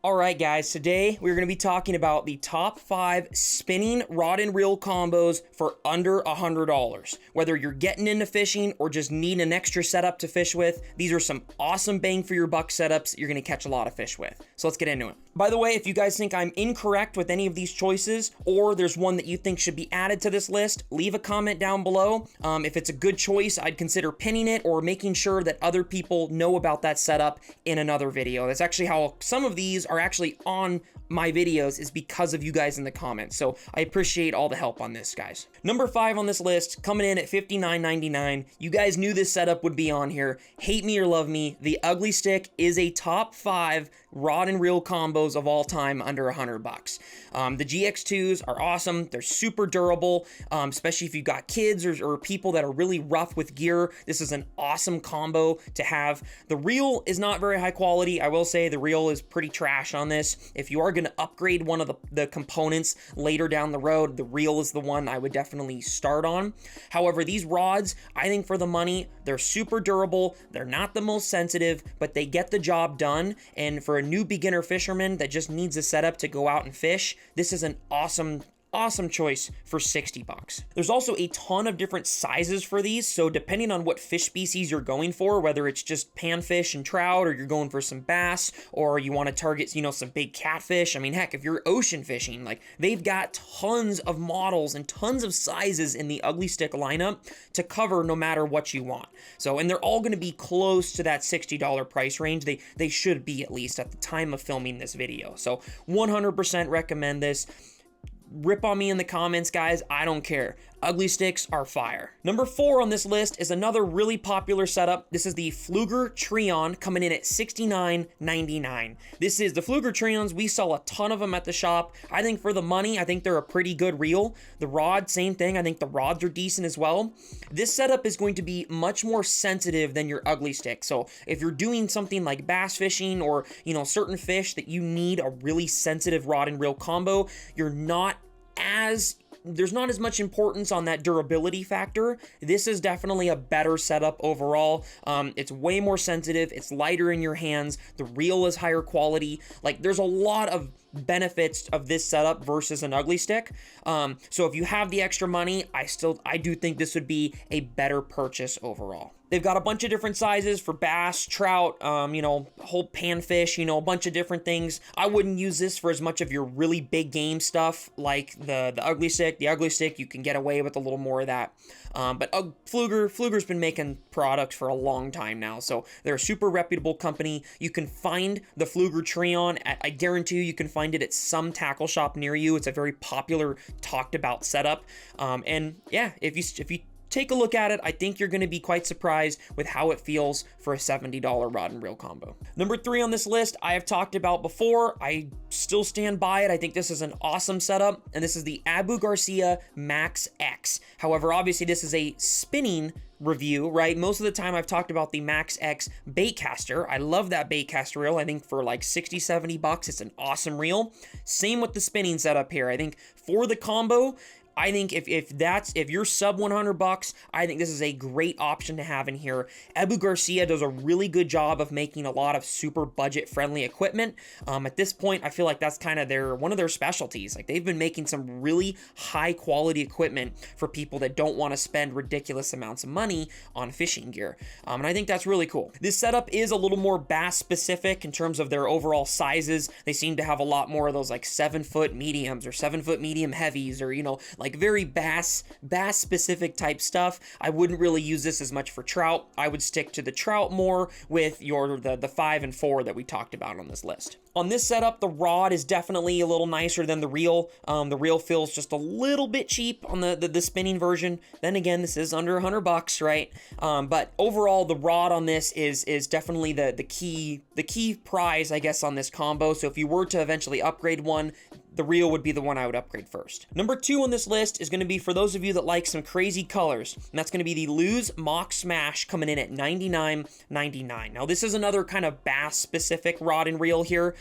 Alright guys, today we're going to be talking about the top 5 spinning rod and reel combos for under $100. Whether you're getting into fishing or just need an extra setup to fish with, these are some awesome bang for your buck setups you're going to catch a lot of fish with. So let's get into it. By the way, if you guys think I'm incorrect with any of these choices, or there's one that you think should be added to this list, leave a comment down below. If it's a good choice, I'd consider pinning it or making sure that other people know about that setup in another video. That's actually how some of these are actually on my videos, is because of you guys in the comments. So I appreciate all the help on this, guys. Number 5 on this list, coming in at $59.99. You guys knew this setup would be on here. Hate me or love me, the Ugly Stick is a top 5 rod and reel combos of all time under $100. The GX2s are awesome. They're super durable, especially if you've got kids or people that are really rough with gear. This is an awesome combo to have. The reel is not very high quality. I will say the reel is pretty trash on this. If you are going to upgrade one of the components later down the road, the reel is the one I would definitely start on. However, these rods, I think for the money, they're super durable. They're not the most sensitive, but they get the job done. And for a new beginner fisherman that just needs a setup to go out and fish, this is an awesome choice for 60 bucks. There's also a ton of different sizes for these, so depending on what fish species you're going for, whether it's just panfish and trout, or you're going for some bass, or you want to target, some big catfish. I mean, heck, if you're ocean fishing, like, they've got tons of models and tons of sizes in the Ugly Stick lineup to cover no matter what you want. So, and they're all going to be close to that $60 price range. They should be, at least at the time of filming this video. So 100% recommend this. Rip on me in the comments, guys. I don't care. Ugly Sticks are fire. Number 4 on this list is another really popular setup. This is the Pflueger Treon, coming in at $69.99. This is the Pflueger Treons. We sell a ton of them at the shop. I think for the money, I think they're a pretty good reel. The rod, same thing. I think the rods are decent as well. This setup is going to be much more sensitive than your Ugly Stick. So if you're doing something like bass fishing or, certain fish that you need a really sensitive rod and reel combo, there's not as much importance on that durability factor. This is definitely a better setup overall. It's way more sensitive. It's lighter in your hands. The reel is higher quality. Like, there's a lot of benefits of this setup versus an Ugly Stick. So if you have the extra money, I do think this would be a better purchase overall. They've got a bunch of different sizes for bass, trout, whole panfish, a bunch of different things. I wouldn't use this for as much of your really big game stuff like the Ugly Stick. The Ugly Stick, you can get away with a little more of that. But Pflueger's been making products for a long time now, so they're a super reputable company. You can find the Pflueger Treon I guarantee you can find it at some tackle shop near you. It's a very popular, talked about setup. And yeah, if you take a look at it, I think you're going to be quite surprised with how it feels for a $70 rod and reel combo. Number 3 on this list, I have talked about before. I still stand by it. I think this is an awesome setup, and this is the Abu Garcia Max X. However, obviously this is a spinning review, right? Most of the time I've talked about the Max X baitcaster. I love that baitcaster reel. I think for like 60, 70 bucks, it's an awesome reel. Same with the spinning setup here. I think for the combo, I think if you're sub 100 bucks, I think this is a great option to have in here. Abu Garcia does a really good job of making a lot of super budget friendly equipment. At this point, I feel like that's kind of one of their specialties. Like, they've been making some really high quality equipment for people that don't want to spend ridiculous amounts of money on fishing gear. And I think that's really cool. This setup is a little more bass specific in terms of their overall sizes. They seem to have a lot more of those like 7-foot mediums or 7-foot medium heavies, or like very bass specific type stuff. I wouldn't really use this as much for trout. I would stick to the trout more with the 5 and 4 that we talked about on this list. On this setup, the rod is definitely a little nicer than the reel. The reel feels just a little bit cheap on the spinning version. Then again, this is under 100 bucks, right? But overall, the rod on this is definitely the key prize, I guess, on this combo. So if you were to eventually upgrade one, the reel would be the one I would upgrade first. Number 2 on this list is going to be for those of you that like some crazy colors, and that's going to be the Lose Mock Smash coming in at $99.99. Now this is another kind of bass specific rod and reel here.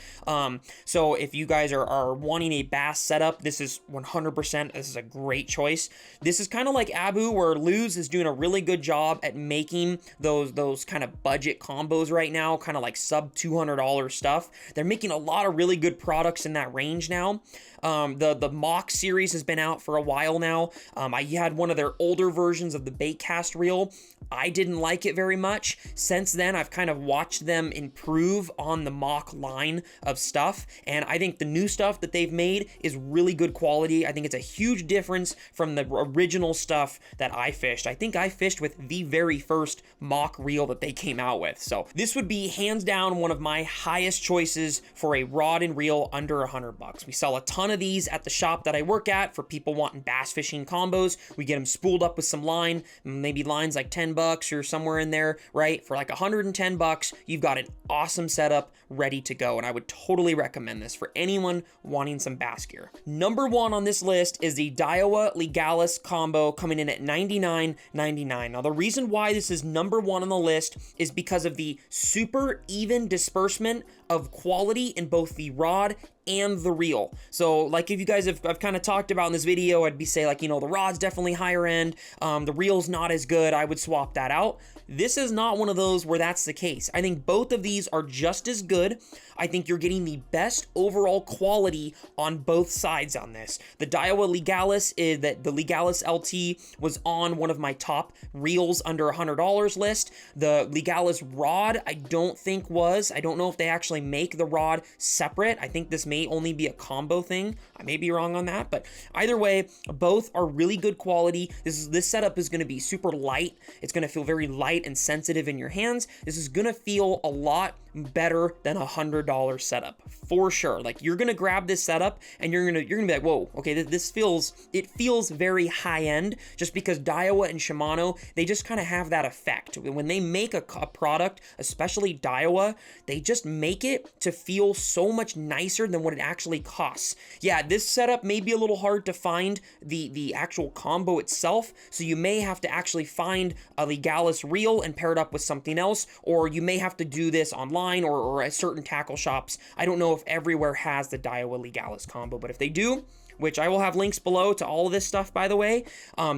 So if you guys are wanting a bass setup, this is 100%, this is a great choice. This is kind of like Abu, where Lose is doing a really good job at making those kind of budget combos right now, kind of like sub $200 stuff. They're making a lot of really good products in that range now. The Mock series has been out for a while now. I had one of their older versions of the baitcast reel. I didn't like it very much. Since then, I've kind of watched them improve on the Mock line of stuff, and I think the new stuff that they've made is really good quality. I think it's a huge difference from the original stuff that I fished. I think I fished with the very first Mock reel that they came out with. So this would be hands down one of my highest choices for a rod and reel under $100. We sell a ton of these at the shop that I work at for people wanting bass fishing combos. We get them spooled up with some line, maybe lines like $10 or somewhere in there, right? For like $110, you've got an awesome setup ready to go, and I would totally recommend this for anyone wanting some bass gear. Number 1 on this list is the Daiwa Legalis combo coming in at $99.99. Now the reason why this is number 1 on the list is because of the super even disbursement of quality in both the rod and the reel. So like if you guys I've kind of talked about in this video, I'd be say like, you know, the rod's definitely higher end, the reel's not as good, I would swap that out. This is not one of those where that's the case. I think both of these are just as good. I think you're getting the best overall quality on both sides on this. The Daiwa Legalis is that the Legalis LT was on one of my top reels under $100 list. The Legalis rod, I don't think was. I don't know if they actually make the rod separate. I think this may only be a combo thing. I may be wrong on that, but either way, both are really good quality. This setup is going to be super light. It's going to feel very light and sensitive in your hands. This is going to feel a lot better than $100 setup for sure. Like you're gonna grab this setup and you're gonna be like, whoa, okay, this feels very high end, just because Daiwa and Shimano, they just kind of have that effect. When they make a product, especially Daiwa, they just make it to feel so much nicer than what it actually costs. Yeah, this setup may be a little hard to find the actual combo itself, so you may have to actually find a Legalis reel and pair it up with something else, or you may have to do this online or at certain tackle shops. I don't know if everywhere has the Daiwa Legalis combo, but if they do, which I will have links below to all of this stuff, by the way,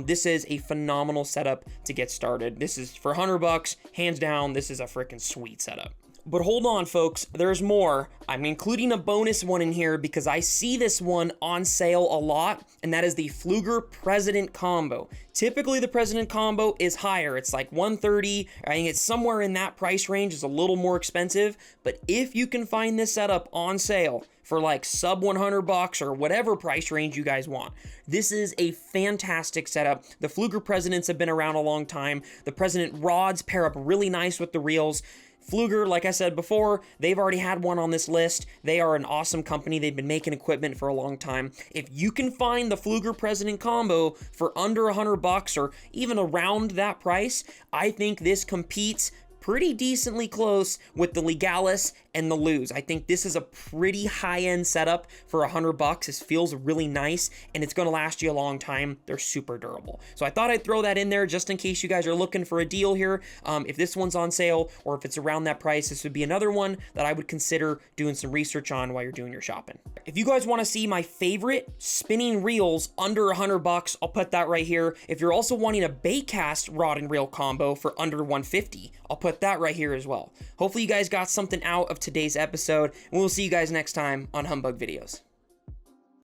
this is a phenomenal setup to get started. This is for $100, hands down, this is a freaking sweet setup. But hold on, folks, there's more. I'm including a bonus one in here because I see this one on sale a lot, and that is the Pflueger President Combo. Typically, the President Combo is higher. It's like $130. I think it's somewhere in that price range. It's a little more expensive, but if you can find this setup on sale for like sub $100 or whatever price range you guys want, this is a fantastic setup. The Pflueger Presidents have been around a long time. The President rods pair up really nice with the reels. Pflueger, like I said before, they've already had one on this list. They are an awesome company. They've been making equipment for a long time. If you can find the Pflueger President Combo for under $100 or even around that price, I think this competes pretty decently close with the Legalis and the Lose. I think this is a pretty high-end setup for $100. This feels really nice, and it's going to last you a long time. They're super durable. So I thought I'd throw that in there just in case you guys are looking for a deal here. If this one's on sale or if it's around that price, this would be another one that I would consider doing some research on while you're doing your shopping. If you guys want to see my favorite spinning reels under $100, I'll put that right here. If you're also wanting a baitcast rod and reel combo for under $150, I'll put that right here as well. Hopefully you guys got something out of today's episode, and we'll see you guys next time on Humbug Videos.